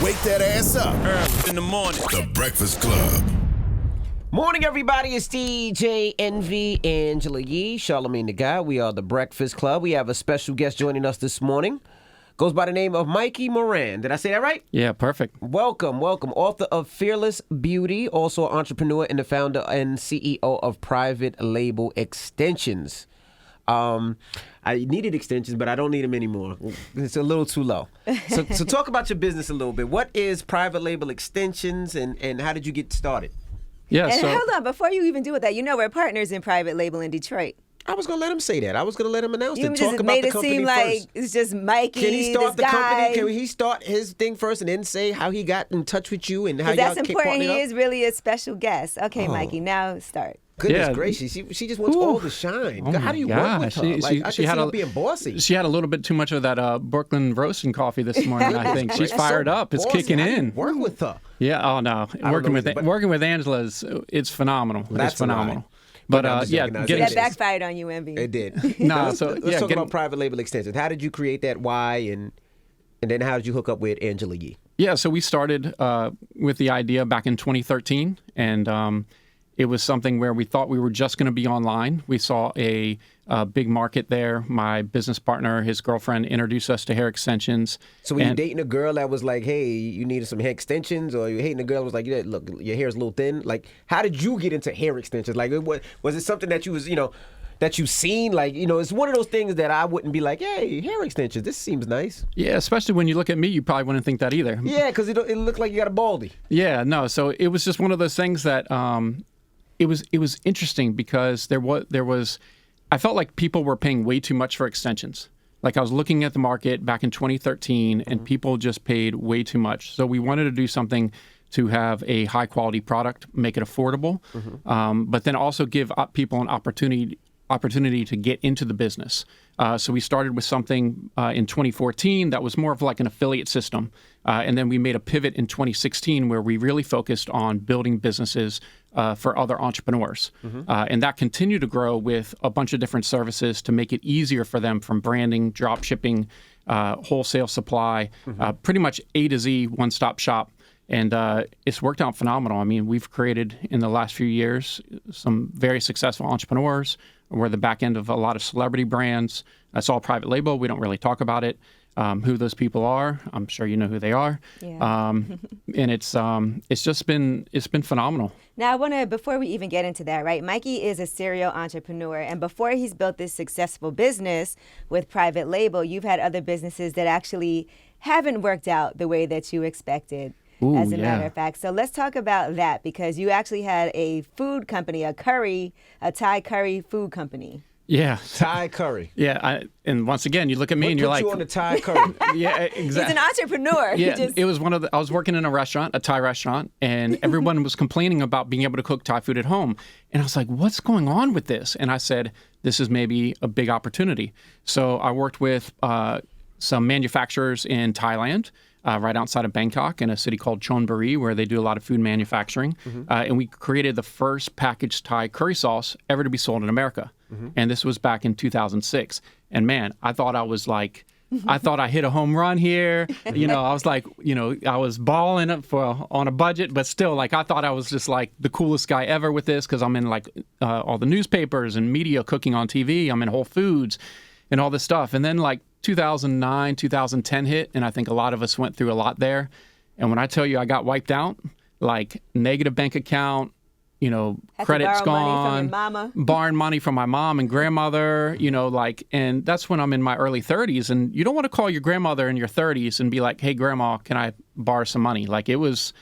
Wake that ass up. Early in the morning. The Breakfast Club. Morning, everybody. It's DJ Envy, Angela Yee, Charlamagne the Guy. We are the Breakfast Club. We have a special guest joining us this morning. Goes by the name of Mikey Moran. Did I say that right? Yeah, perfect. Welcome. Author of Fearless Beauty, also an entrepreneur and the founder and CEO of Private Label Extensions. I needed extensions, but I don't need them anymore. It's a little too low. So talk about your business a little bit. What is Private Label Extensions, and how did you get started? Yeah. And hold on, before you even do with that, you know we're partners in Private Label in Detroit. I was going to let him say that. I was going to let him announce it. You Talk just about made the it company seem first. like it's just Mikey, Can he start this the guy. company? Can he start his thing first and then say how he got in touch with you and how y'all That's partnered important. He up? is really a special guest. Okay, Mikey, now start. Goodness Yeah. gracious, she just wants all the shine. Oh how my do you work with gosh. her? I can see her being bossy. She had a little bit too much of that Brooklyn roasting coffee this morning. I think she's fired up. It's bossy. kicking How do you in. work with her. Yeah. Oh no. Working with Angela it's phenomenal. That's it's phenomenal. right. But I'm just yeah, joking. getting That backfired on you, Envy. It did. Nah, Let's talk about Private Label Extensions. How did you create that? Why? And then how did you hook up with Angela Yee? Yeah, so we started with the idea back in 2013, and it was something where we thought we were just going to be online. We saw a big market there. My business partner, his girlfriend, introduced us to hair extensions. So were you dating a girl that was like, hey, you needed some hair extensions? Or you hating a girl that was like, yeah, look, your hair's a little thin? Like, how did you get into hair extensions? Like, was it something that you was, that you've seen? Like, it's one of those things that I wouldn't be like, hey, hair extensions, this seems nice. Yeah, especially when you look at me, you probably wouldn't think that either. Yeah, because it looked like you got a baldy. Yeah, no. So it was just one of those things that it was interesting because there was I felt like people were paying way too much for extensions. Like I was looking at the market back in 2013, and people just paid way too much. So we wanted to do something to have a high quality product, make it affordable, but then also give people an opportunity to get into the business. So we started with something in 2014 that was more of like an affiliate system. And then we made a pivot in 2016 where we really focused on building businesses for other entrepreneurs. And that continued to grow with a bunch of different services to make it easier for them, from branding, drop shipping, wholesale supply, pretty much A to Z, one-stop shop. And it's worked out phenomenal. I mean, we've created in the last few years some very successful entrepreneurs. We're the back end of a lot of celebrity brands. That's all private label. We don't really talk about it, who those people are. I'm sure you know who they are. Yeah. And it's been phenomenal. Now, I want to, before we even get into that, right, Mikey is a serial entrepreneur. And before he's built this successful business with Private Label, you've had other businesses that actually haven't worked out the way that you expected. Ooh, as a yeah. matter of fact. So let's talk about that, because you actually had a food company, a Thai curry food company. Yeah. Thai curry. Yeah. And once again, you look at me and you're like, you on the Thai curry? yeah, exactly. He's an entrepreneur. Yeah, it was I was working in a Thai restaurant, and everyone was complaining about being able to cook Thai food at home. And I was like, what's going on with this? And I said, this is maybe a big opportunity. So I worked with some manufacturers in Thailand, right outside of Bangkok, in a city called Chonburi, where they do a lot of food manufacturing. And we created the first packaged Thai curry sauce ever to be sold in America. And this was back in 2006. And man, I thought I was like, I thought I hit a home run here. I was like, I was balling it on a budget, but still, like, I thought I was just like the coolest guy ever with this, because I'm in like all the newspapers and media, cooking on TV. I'm in Whole Foods and all this stuff. And then like 2009, 2010 hit, and I think a lot of us went through a lot there. And when I tell you I got wiped out, like negative bank account, credit's gone, borrowing money from my mom and grandmother, and that's when I'm in my early 30s. And you don't want to call your grandmother in your 30s and be like, hey, grandma, can I borrow some money? Like, it was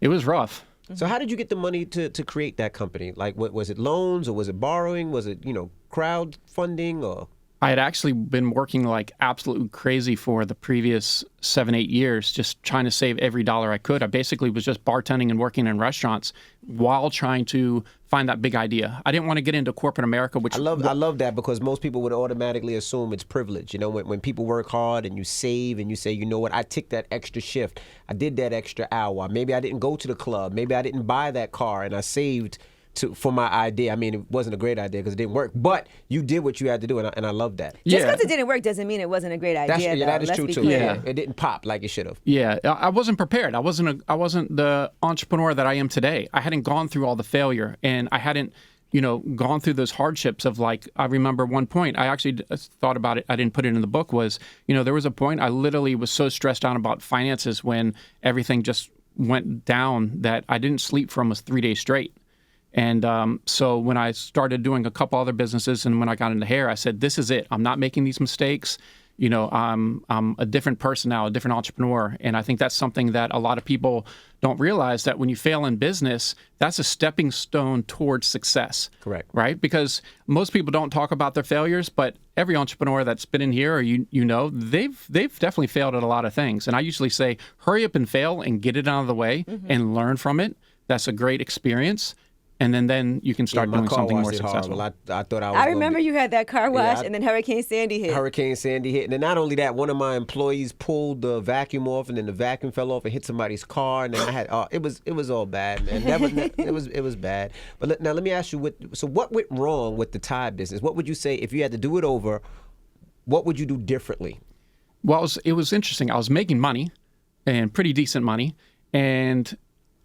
rough. So how did you get the money to create that company? Like, what was it, loans, or was it borrowing? Was it, crowdfunding, or? I had actually been working like absolutely crazy for the previous 7-8 years, just trying to save every dollar I could. I basically was just bartending and working in restaurants while trying to find that big idea. I didn't want to get into corporate America, which I love that, because most people would automatically assume it's privilege. When people work hard and you save and you say, you know what, I took that extra shift, I did that extra hour. Maybe I didn't go to the club. Maybe I didn't buy that car, and I saved for my idea. I mean, it wasn't a great idea because it didn't work, but you did what you had to do, and I love that. Just because it didn't work doesn't mean it wasn't a great idea. That is Let's true be too. clear. Yeah, it didn't pop like it should have. Yeah, I wasn't prepared. I wasn't the entrepreneur that I am today. I hadn't gone through all the failure, and I hadn't, gone through those hardships of like, I remember one point, I actually thought about it, I didn't put it in the book, was, there was a point I literally was so stressed out about finances when everything just went down that I didn't sleep for almost 3 days straight. And so when I started doing a couple other businesses and when I got into hair, I said, this is it. I'm not making these mistakes. I'm a different person now, a different entrepreneur. And I think that's something that a lot of people don't realize, that when you fail in business, that's a stepping stone towards success. Correct. Right? Because most people don't talk about their failures, but every entrepreneur that's been in here, or they've definitely failed at a lot of things. And I usually say, hurry up and fail and get it out of the way and learn from it. That's a great experience. And then you can start doing something more successful. I thought I was. I remember you had that car wash, Yeah, and then Hurricane Sandy hit. Hurricane Sandy hit, and then not only that, one of my employees pulled the vacuum off, and then the vacuum fell off and hit somebody's car, and then I had it was all bad, man. It was bad. But now let me ask you, what went wrong with the tie business? What would you say if you had to do it over? What would you do differently? Well, it was interesting. I was making money, and pretty decent money, and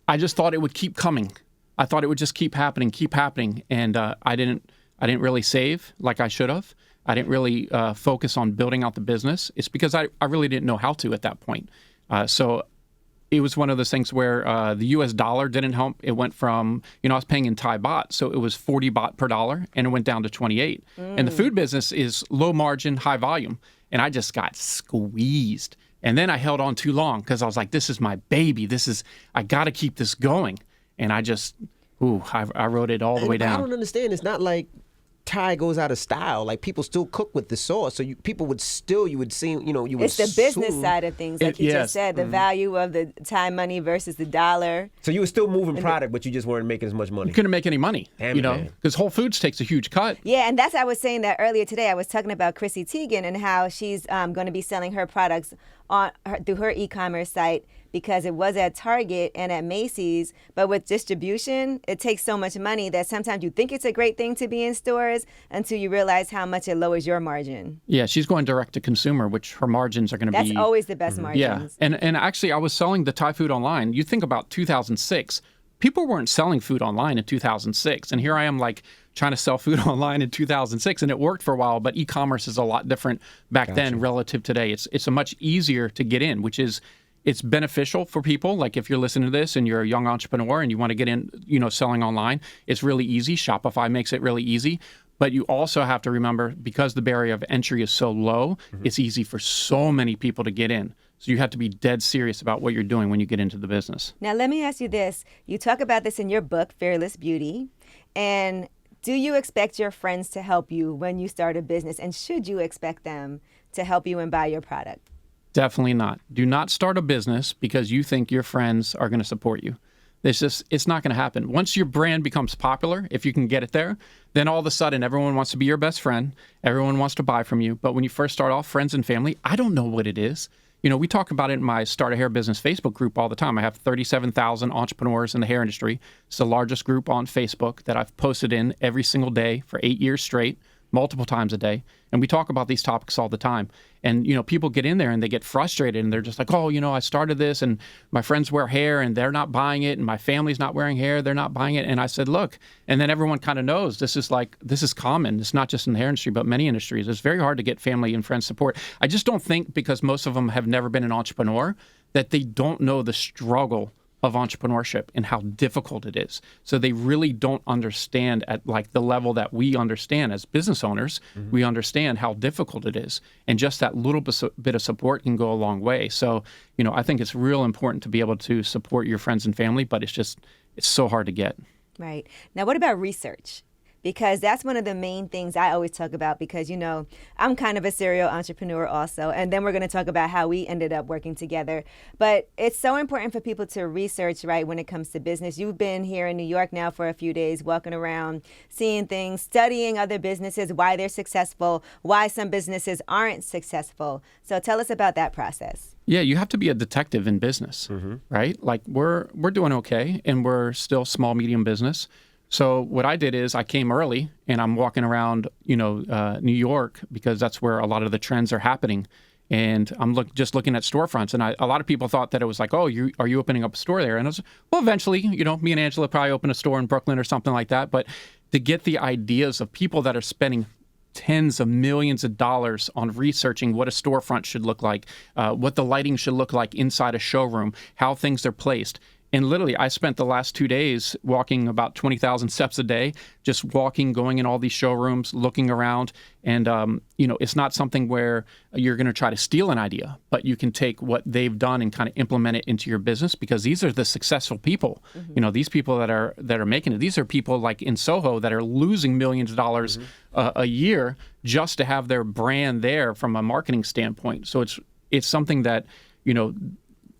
I just thought it would keep coming. I thought it would just keep happening, and I didn't really save like I should have. I didn't really focus on building out the business. It's because I really didn't know how to at that point. So it was one of those things where the U.S. dollar didn't help. It went from, I was paying in Thai baht, so it was 40 baht per dollar, and it went down to 28. And the food business is low margin, high volume, and I just got squeezed. And then I held on too long because I was like, this is my baby. I got to keep this going. And I just, I wrote it all the way down. I don't understand. It's not like Thai goes out of style. Like, people still cook with the sauce, so you would see, you would. It's the business side of things, like you just said, the value of the Thai money versus the dollar. So you were still moving product, but you just weren't making as much money. You couldn't make any money, because Whole Foods takes a huge cut. Yeah, and I was saying that earlier today. I was talking about Chrissy Teigen and how she's going to be selling her products through her e-commerce site, because it was at Target and at Macy's, but with distribution, it takes so much money that sometimes you think it's a great thing to be in stores until you realize how much it lowers your margin. Yeah, she's going direct to consumer, which her margins are going to be... That's always the best margins. Yeah, and actually, I was selling the Thai food online. You think about 2006, people weren't selling food online in 2006, and here I am like trying to sell food online in 2006, and it worked for a while, but e-commerce is a lot different back then relative today. It's a much easier to get in, which is... It's beneficial for people. Like, if you're listening to this and you're a young entrepreneur and you want to get in, selling online, it's really easy. Shopify makes it really easy. But you also have to remember, because the barrier of entry is so low, it's easy for so many people to get in. So you have to be dead serious about what you're doing when you get into the business. Now, let me ask you this. You talk about this in your book, Fearless Beauty. And do you expect your friends to help you when you start a business? And should you expect them to help you and buy your product? Definitely not. Do not start a business because you think your friends are going to support you. It's not going to happen. Once your brand becomes popular, if you can get it there, then all of a sudden everyone wants to be your best friend. Everyone wants to buy from you. But when you first start off, friends and family, I don't know what it is. We talk about it in my Start a Hair Business Facebook group all the time. I have 37,000 entrepreneurs in the hair industry. It's the largest group on Facebook that I've posted in every single day for 8 years straight, multiple times a day. And we talk about these topics all the time. And, people get in there and they get frustrated and they're just like, I started this and my friends wear hair and they're not buying it, and my family's not wearing hair, they're not buying it. And I said, look, and then everyone kind of knows this is common. It's not just in the hair industry, but many industries. It's very hard to get family and friends support. I just don't think, because most of them have never been an entrepreneur, that they don't know the struggle of entrepreneurship and how difficult it is. So they really don't understand at like the level that we understand as business owners. We understand how difficult it is. And just that little bit of support can go a long way. So, I think it's real important to be able to support your friends and family, but it's so hard to get. Right. Now, what about research? Because that's one of the main things I always talk about, because, I'm kind of a serial entrepreneur also. And then we're going to talk about how we ended up working together. But it's so important for people to research, right, when it comes to business. You've been here in New York now for a few days, walking around, seeing things, studying other businesses, why they're successful, why some businesses aren't successful. So tell us about that process. Yeah, you have to be a detective in business, right? Like, we're doing okay, and we're still small, medium business. So what I did is I came early and I'm walking around, New York, because that's where a lot of the trends are happening. And I'm just looking at storefronts. And a lot of people thought that it was like, oh, are you opening up a store there? And I was, well, eventually, me and Angela probably open a store in Brooklyn or something like that. But to get the ideas of people that are spending tens of millions of dollars on researching what a storefront should look like, what the lighting should look like inside a showroom, how things are placed. And literally, I spent the last 2 days walking about 20,000 steps a day, just walking, going in all these showrooms, looking around. And, it's not something where you're going to try to steal an idea, but you can take what they've done and kind of implement it into your business, because these are the successful people. Mm-hmm. These people that are making it. These are people like in Soho that are losing millions of dollars a year just to have their brand there from a marketing standpoint. So it's something that,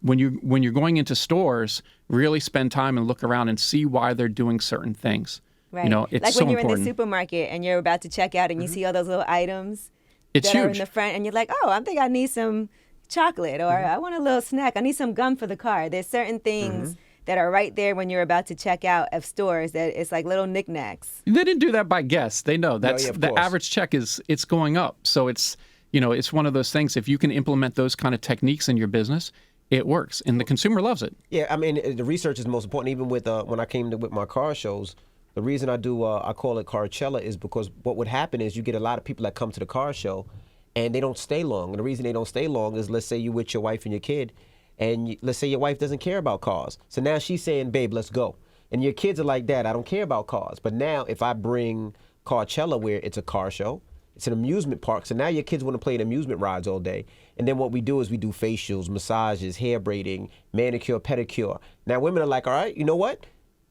when you're going into stores, really spend time and look around and see why they're doing certain things. Right. It's like so when you're important. in the supermarket and you're about to check out and you see all those little items It's that are huge. in the front, and you're like, oh, I think I need some chocolate, or I want a little snack. I need some gum for the car. There's certain things that are right there when you're about to check out of stores that it's like little knickknacks. They didn't do that by guess. They know that's of the course. average check it's going up. So it's one of those things. If you can implement those kind of techniques in your business, it works, and the consumer loves it. Yeah, I mean, the research is most important. Even with when I came with my car shows, the reason I do I call it Carcella is because what would happen is you get a lot of people that come to the car show, and they don't stay long. And the reason they don't stay long is, let's say you're with your wife and your kid, and let's say your wife doesn't care about cars. So now she's saying, babe, let's go. And your kids are like, Dad, I don't care about cars. But now if I bring Carcella, where it's a car show, it's an amusement park. So now your kids want to play in amusement rides all day. And then what we do is we do facials, massages, hair braiding, manicure, pedicure. Now women are like, all right, you know what?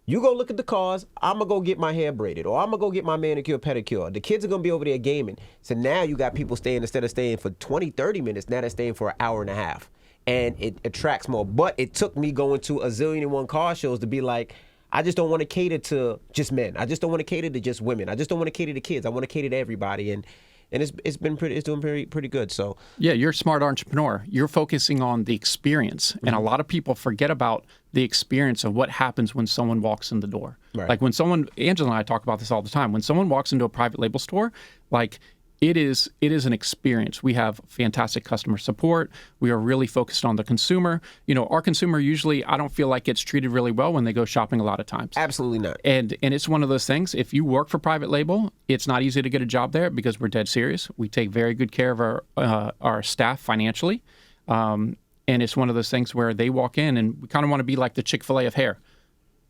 You go look at the cars, I'm going to go get my hair braided, or I'm going to go get my manicure, pedicure. The kids are going to be over there gaming. So now you got people staying, instead of staying for 20, 30 minutes, now they're staying for an hour and a half. And it attracts more. But it took me going to a zillion and one car shows to be like, I just don't want to cater to just men. I just don't want to cater to just women. I just don't want to cater to kids. I want to cater to everybody. And it's doing pretty good. So yeah, you're a smart entrepreneur. You're focusing on the experience, and a lot of people forget about the experience of what happens when someone walks in the door. Right. Like when Angela and I talk about this all the time. When someone walks into a private label store, like it is an experience. We have fantastic customer support. We are really focused on the consumer. Our consumer usually, I don't feel like gets treated really well when they go shopping a lot of times. absolutely not. And it's one of those things. If you work for private label, it's not easy to get a job there because we're dead serious. We take very good care of our staff financially, and it's one of those things where they walk in and we kind of want to be like the Chick-fil-A of hair.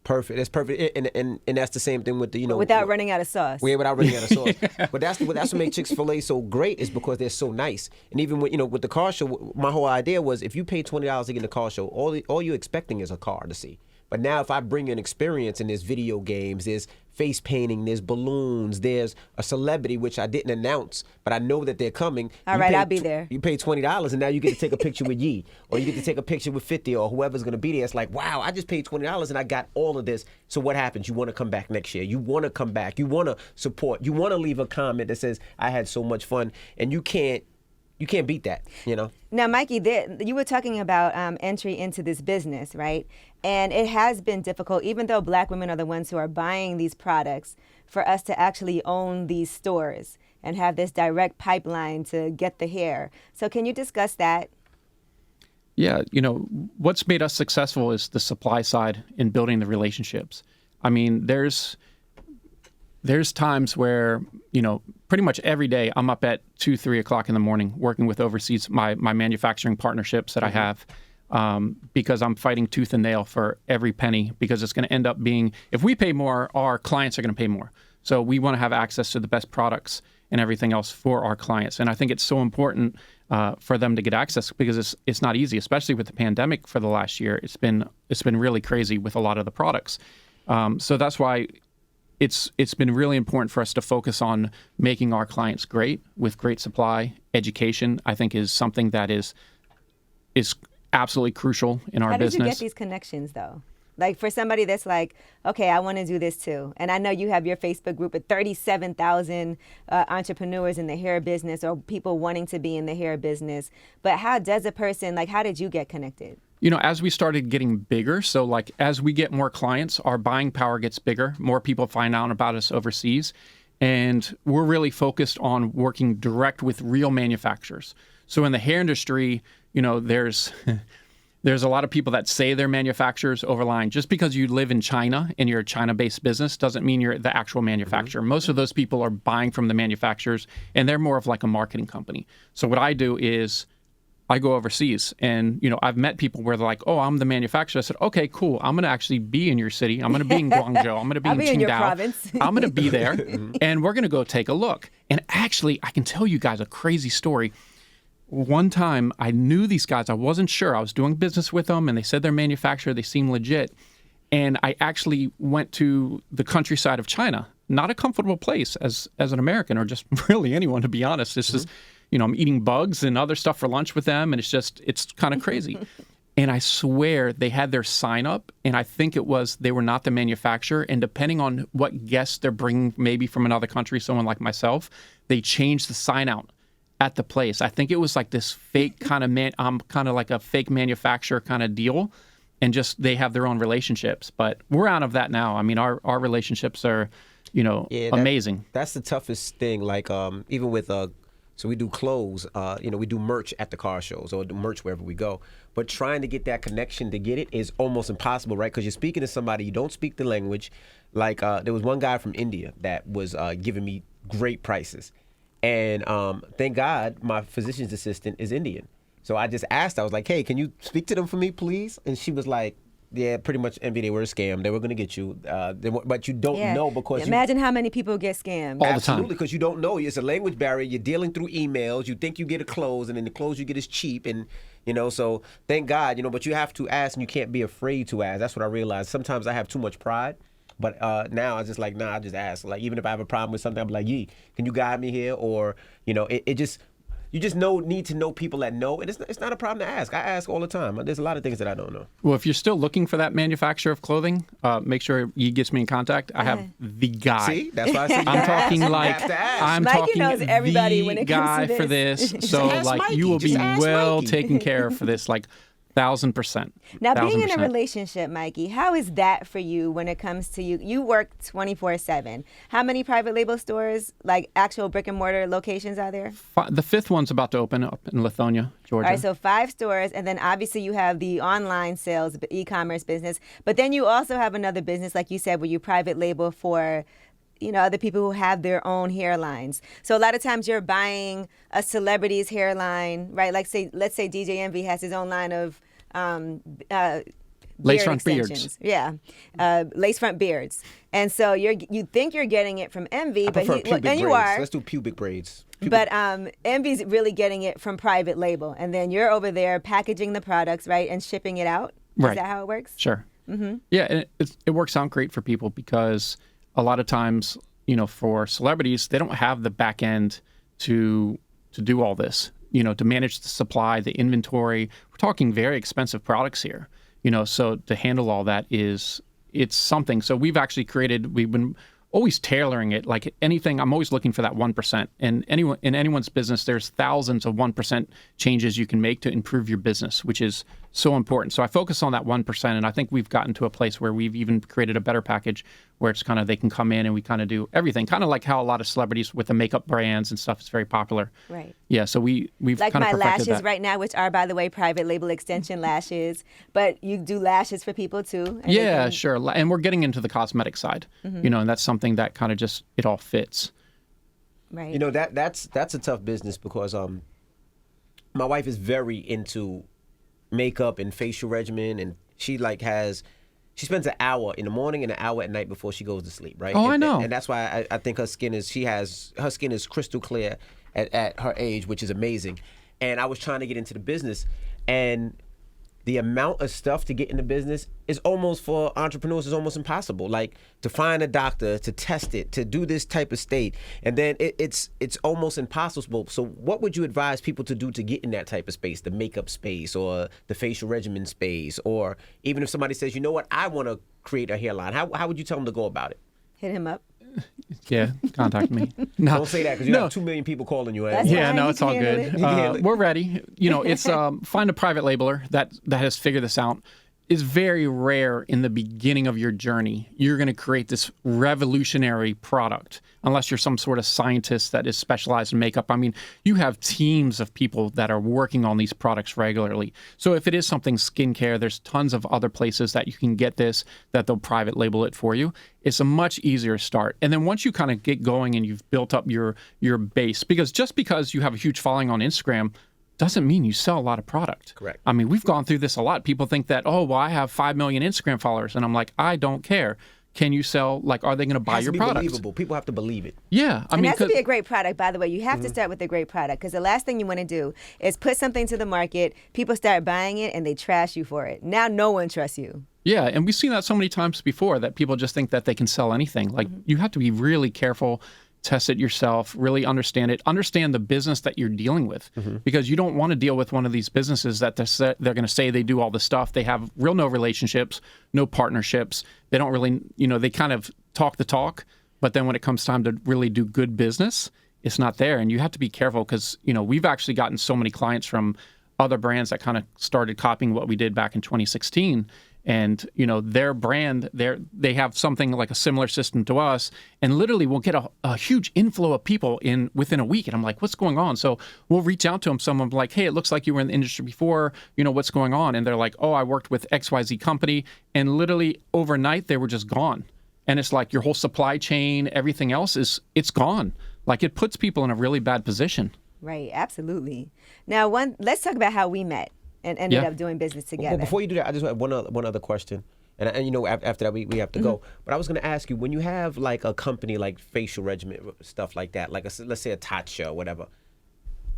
Perfect. That's perfect. And that's the same thing with the, Without running out of sauce. Yeah, without running out of sauce. But that's what makes Chick-fil-A so great, is because they're so nice. And even with the car show, my whole idea was, if you pay $20 to get in the car show, all you're expecting is a car to see. But now if I bring an experience, and there's video games, there's face painting, there's balloons, there's a celebrity, which I didn't announce, but I know that they're coming. All right, I'll be there. You pay $20 and now you get to take a picture with Yee, or you get to take a picture with 50, or whoever's going to be there. It's like, wow, I just paid $20 and I got all of this. So what happens? You want to come back next year. You want to come back. You want to support. You want to leave a comment that says, I had so much fun. And you can't beat that, Now, Mikey, you were talking about entry into this business, right? And it has been difficult, even though Black women are the ones who are buying these products, for us to actually own these stores and have this direct pipeline to get the hair. So can you discuss that? Yeah, what's made us successful is the supply side in building the relationships. I mean, there's times where, pretty much every day I'm up at 2, 3 o'clock in the morning working with overseas, my manufacturing partnerships that I have, because I'm fighting tooth and nail for every penny, because it's going to end up being, if we pay more, our clients are going to pay more. So we want to have access to the best products and everything else for our clients. And I think it's so important for them to get access, because it's not easy, especially with the pandemic for the last year. It's been really crazy with a lot of the products. So that's why it's been really important for us to focus on making our clients great with great supply. Education, I think, is something that is absolutely crucial in our business. How did you get these connections, though? Like, for somebody that's like, okay, I want to do this too. And I know you have your Facebook group with 37,000 entrepreneurs in the hair business, or people wanting to be in the hair business. But how does a person, how did you get connected? As we started getting bigger, so like as we get more clients, our buying power gets bigger, more people find out about us overseas, and we're really focused on working direct with real manufacturers. So in the hair industry, there's there's a lot of people that say they're manufacturers over line. Just because you live in China and you're a China-based business doesn't mean you're the actual manufacturer. Most of those people are buying from the manufacturers, and they're more of like a marketing company. So what I do is I go overseas, and I've met people where they're like, "Oh, I'm the manufacturer." I said, "Okay, cool. I'm going to actually be in your city. I'm going to be in Guangzhou. I'm going to be I'll in be in your Qingdao. province." I'm going to be there, and we're going to go take a look." And actually, I can tell you guys a crazy story. One time, I knew these guys. I wasn't sure. I was doing business with them, and they said they're manufacturer. They seemed legit. And I actually went to the countryside of China. Not a comfortable place as an American, or just really anyone, to be honest. This is, I'm eating bugs and other stuff for lunch with them, and it's kind of crazy. And I swear they had their sign up, and I think it was they were not the manufacturer. And depending on what guests they're bringing, maybe from another country, someone like myself, they changed the sign out at the place. I think it was like this fake kind of kind of like a fake manufacturer kind of deal, and just they have their own relationships. But we're out of that now. I mean, our relationships are, amazing. That's the toughest thing. Like even with so we do clothes. We do merch at the car shows or do merch wherever we go. But trying to get that connection to get it is almost impossible, right? Because you're speaking to somebody, you don't speak the language. Like there was one guy from India that was giving me great prices. And thank God my physician's assistant is Indian. So I just asked, I was like, "Hey, can you speak to them for me, please?" And she was like, "Yeah, pretty much, Envy, they were a scam. They were going to get you. But you don't know because Imagine how many people get scammed. All the time. Absolutely, because you don't know. It's a language barrier. You're dealing through emails. You think you get a clothes, and then the clothes you get is cheap. And, so thank God, but you have to ask, and you can't be afraid to ask. That's what I realized. Sometimes I have too much pride. But now I just like, I just ask. Like, even if I have a problem with something, I'm like, "Yee, can you guide me here?" Or, it just, you just need to know people that know. And it's not a problem to ask. I ask all the time. There's a lot of things that I don't know. Well, if you're still looking for that manufacturer of clothing, make sure he gets me in contact. I have the guy. See? That's why I said I'm talking like, I'm Mikey talking knows everybody the when it comes guy to for this. So ask like Mikey. you will Just be ask well Mikey. taken care of for this, like 1,000%. Now, being in a 1,000%. relationship, Mikey, how is that for you when it comes to you? You work 24/7. How many private label stores, like actual brick and mortar locations, are there? The fifth one's about to open up in Lithonia, Georgia. All right, so 5 stores, and then obviously you have the online sales, e-commerce business. But then you also have another business, like you said, where you private label for other people who have their own hairlines. So a lot of times you're buying a celebrity's hairline, right? Like let's say DJ Envy has his own line of Lace beard front beards. extensions. Yeah, lace front beards. And so you think you're getting it from Envy, I but prefer pubic braids. you are. Let's do pubic braids. But Envy's really getting it from private label, and then you're over there packaging the products, right, and shipping it out. Right. Is that how it works? Sure. Mm-hmm. Yeah, and it works out great for people because a lot of times, for celebrities, they don't have the back end to do all this, to manage the supply, the inventory. We're talking very expensive products here, so to handle all that it's something. So we've been always tailoring it. Like anything, I'm always looking for that 1%. And in anyone's business, there's thousands of 1% changes you can make to improve your business, which is so important. So I focus on that 1%, and I think we've gotten to a place where we've even created a better package where it's kind of they can come in and we kind of do everything, kind of like how a lot of celebrities with the makeup brands and stuff is very popular. Right. Yeah, so we've like kind of my perfected lashes that. right now, which are, by the way, private label extension lashes. But you do lashes for people too. And Yeah, sure. And we're getting into the cosmetic side, and that's something that kind of just it all fits. Right. That's a tough business because my wife is very into makeup and facial regimen, and she spends an hour in the morning and an hour at night before she goes to sleep, right? Oh, I know. And that's why I think her skin is crystal clear at her age, which is amazing. And I was trying to get into the business, and the amount of stuff to get in the business is almost, for entrepreneurs, is almost impossible. Like to find a doctor, to test it, to do this type of state, and then it's almost impossible. So what would you advise people to do to get in that type of space, the makeup space or the facial regimen space, or even if somebody says, "You know what, I want to create a hairline," how would you tell them to go about it? Hit him up. Yeah, contact me. No, Don't say that because you have 2 million people calling you. That's Yeah, fine, no, you it's all can handle good. it. handle it. We're ready. It's find a private labeler that has figured this out. Is very rare in the beginning of your journey. You're going to create this revolutionary product unless you're some sort of scientist that is specialized in makeup. I mean, you have teams of people that are working on these products regularly. So if it is something skincare, there's tons of other places that you can get this, that they'll private label it for you. It's a much easier start. And then once you kind of get going and you've built up your base, because just because you have a huge following on Instagram doesn't mean you sell a lot of product. Correct. I mean, we've gone through this a lot. People think that, oh, well, I have 5 million Instagram followers. And I'm like, I don't care. Can you sell, like, are they going to buy It has your to be product? believable. People have to believe it. Yeah. I And mean, that's to be a great product, by the way. You have to start with a great product because the last thing you want to do is put something to the market, people start buying it, and they trash you for it. Now no one trusts you. yeah. And we've seen that so many times before that people just think that they can sell anything. Like, you have to be really careful. Test it yourself, really understand it, understand the business that you're dealing with, because you don't want to deal with one of these businesses that they're going to say they do all the stuff. They have no relationships, no partnerships. They don't really, they kind of talk the talk, but then when it comes time to really do good business, it's not there. And you have to be careful because, we've actually gotten so many clients from other brands that kind of started copying what we did back in 2016. And, their brand, they have something like a similar system to us, and literally we'll get a huge inflow of people within a week. And I'm like, what's going on? So we'll reach out to them. Someone like, hey, it looks like you were in the industry before. What's going on? And they're like, oh, I worked with XYZ company. And literally overnight, they were just gone. And it's like your whole supply chain, everything else it's gone. Like, it puts people in a really bad position. Right, absolutely. Now, let's talk about how we met and ended up doing business together. Well, before you do that, I just have one other question. And after that, we have to go. But I was going to ask you, when you have like a company like facial regimen, stuff like that, like let's say a Tatcha or whatever,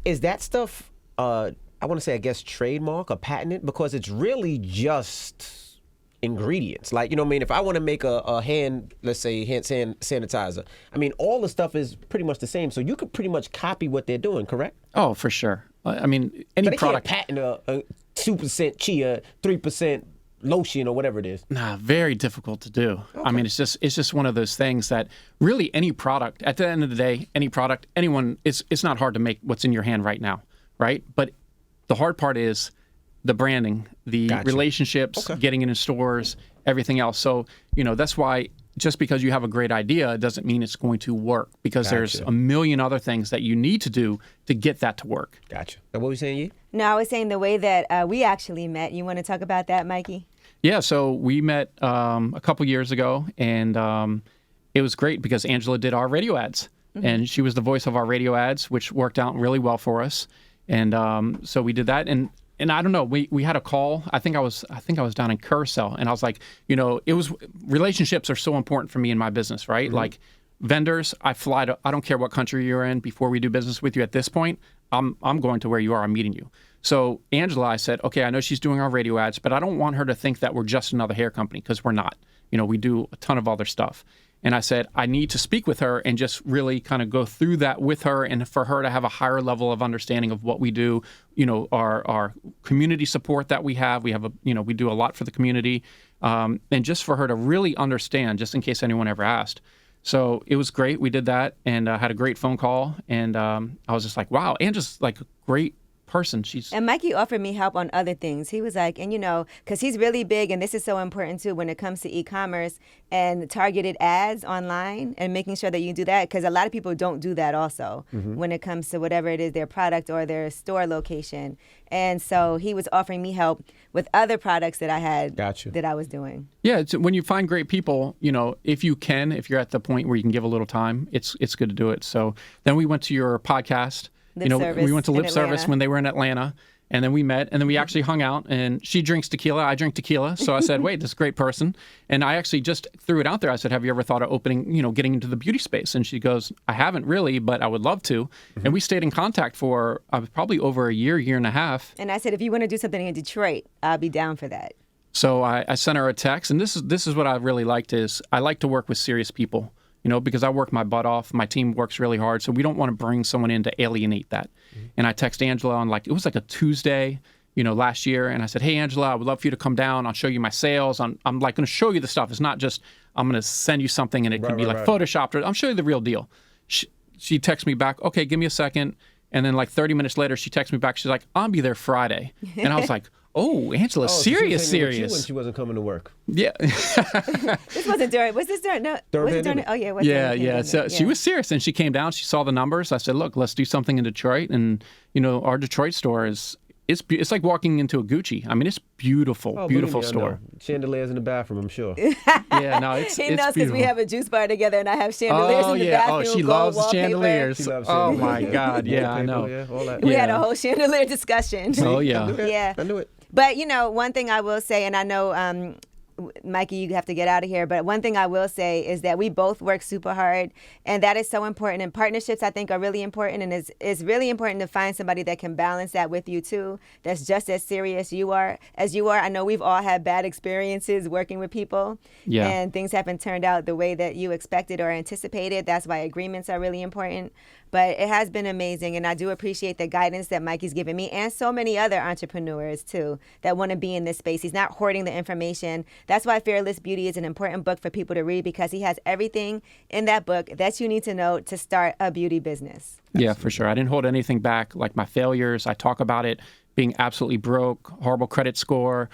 is that stuff, I want to say, I guess, trademark or patented? Because it's really just ingredients. Like, if I want to make a hand, let's say hand sanitizer, I mean, all the stuff is pretty much the same. So you could pretty much copy what they're doing, correct? Oh, for sure. I mean, any But they product. can't patent a 2% chia, 3% lotion or whatever it is. Nah, very difficult to do. I mean, it's just one of those things that really any product, at the end of the day, any product, anyone, it's not hard to make what's in your hand right now, right? But the hard part is the branding, the relationships, getting it in stores, everything else. So, that's why just because you have a great idea doesn't mean it's going to work, because there's a million other things that you need to do to get that to work. Gotcha. And what were you saying, Yi? No, I was saying the way that we actually met. You want to talk about that, Mikey? Yeah, so we met a couple years ago, and it was great because Angela did our radio ads, and she was the voice of our radio ads, which worked out really well for us. And so we did that, and I don't know, we had a call. I think I was down in Curacao, and I was like, relationships are so important for me in my business, right? Like vendors, I don't care what country you're in. Before we do business with you at this point, I'm going to where you are. I'm meeting you. So Angela, I said, okay, I know she's doing our radio ads, but I don't want her to think that we're just another hair company, because we're not. We do a ton of other stuff. And I said, I need to speak with her and just really kind of go through that with her, and for her to have a higher level of understanding of what we do, our community support that we have. We have we do a lot for the community, and just for her to really understand, just in case anyone ever asked. So it was great. We did that, and had a great phone call, and I was just like, wow, Angela's like a great person. And Mikey offered me help on other things. He was like, and because he's really big, and this is so important too when it comes to e-commerce and targeted ads online, and making sure that you do that, because a lot of people don't do that also when it comes to whatever it is, their product or their store location. And so he was offering me help with other products that I had that I was doing. Yeah, when you find great people, if you're at the point where you can give a little time, it's good to do it. So then we went to your podcast. We went to Lip Service when they were in Atlanta, and then we met, and then we actually hung out, and she drinks tequila, I drink tequila. So I said, wait, this is a great person. And I actually just threw it out there. I said, have you ever thought of opening, getting into the beauty space? And she goes, I haven't really, but I would love to. And we stayed in contact for probably over a year and a half. And I said, if you want to do something in Detroit, I'll be down for that. So I sent her a text, and this is what I really liked is I like to work with serious people. Because I work my butt off. My team works really hard, so we don't want to bring someone in to alienate that. And I text Angela on it was like a Tuesday, last year, and I said, hey, Angela, I would love for you to come down. I'll show you my sales. I'm like going to show you the stuff. It's not just I'm going to send you something and it can be like Photoshopped. Or I'm showing you the real deal. She texts me back, okay, give me a second. And then like 30 minutes later, she texts me back. She's like, I'll be there Friday. And I was like, oh, Angela, serious. When she wasn't coming to work. Yeah. This wasn't during. Was this during? No. Was it during? Oh yeah. It was during the pandemic. So she was serious, and she came down. She saw the numbers. I said, look, let's do something in Detroit. And our Detroit store is. It's like walking into a Gucci. I mean, it's beautiful, beautiful store. Chandeliers in the bathroom, I'm sure. Yeah, no, it's he knows because beautiful. we have a juice bar together, and I have chandeliers in the bathroom. Oh, she loves the chandeliers. Oh my God, yeah, I know. Yeah, all that. We had a whole chandelier discussion. Oh yeah, yeah. I knew it. But one thing I will say, and I know, Mikey, you have to get out of here. But one thing I will say is that we both work super hard, and that is so important. And partnerships, I think, are really important, and it's really important to find somebody that can balance that with you too. That's just as serious as you are. I know we've all had bad experiences working with people, and things haven't turned out the way that you expected or anticipated. That's why agreements are really important. But it has been amazing, and I do appreciate the guidance that Mikey's given me and so many other entrepreneurs, too, that want to be in this space. He's not hoarding the information. That's why Fearless Beauty is an important book for people to read, because he has everything in that book that you need to know to start a beauty business. Yeah, for sure. I didn't hold anything back, like my failures. I talk about it, being absolutely broke, horrible credit score,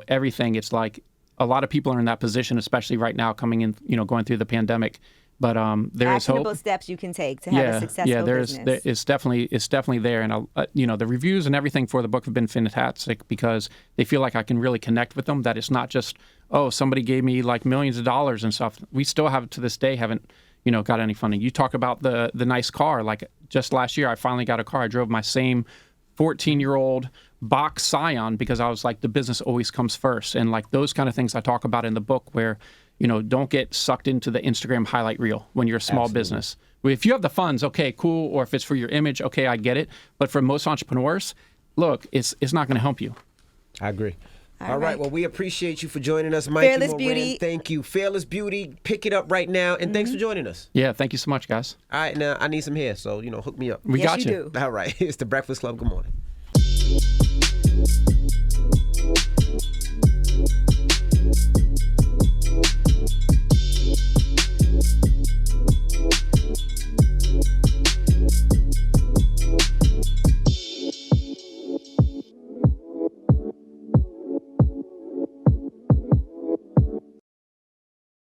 everything. It's like a lot of people are in that position, especially right now coming in, going through the pandemic. But there is hope. Actionable steps you can take to have a successful business. It's definitely there, and the reviews and everything for the book have been fantastic because they feel like I can really connect with them. That it's not just somebody gave me like millions of dollars and stuff. We still have to this day haven't got any funding. You talk about the nice car. Like just last year, I finally got a car. I drove my same 14-year-old box Scion because I was like, the business always comes first, and like those kind of things I talk about in the book where. Don't get sucked into the Instagram highlight reel when you're a small business. If you have the funds, okay, cool. Or if it's for your image, okay, I get it. But for most entrepreneurs, look, it's not going to help you. I agree. All right. Well, we appreciate you for joining us, Mikey. Fearless Moran. Beauty. Thank you. Fearless Beauty. Pick it up right now. And thanks for joining us. Yeah, thank you so much, guys. All right. Now, I need some hair, so, hook me up. We got you. Do. All right. It's the Breakfast Club. Good morning.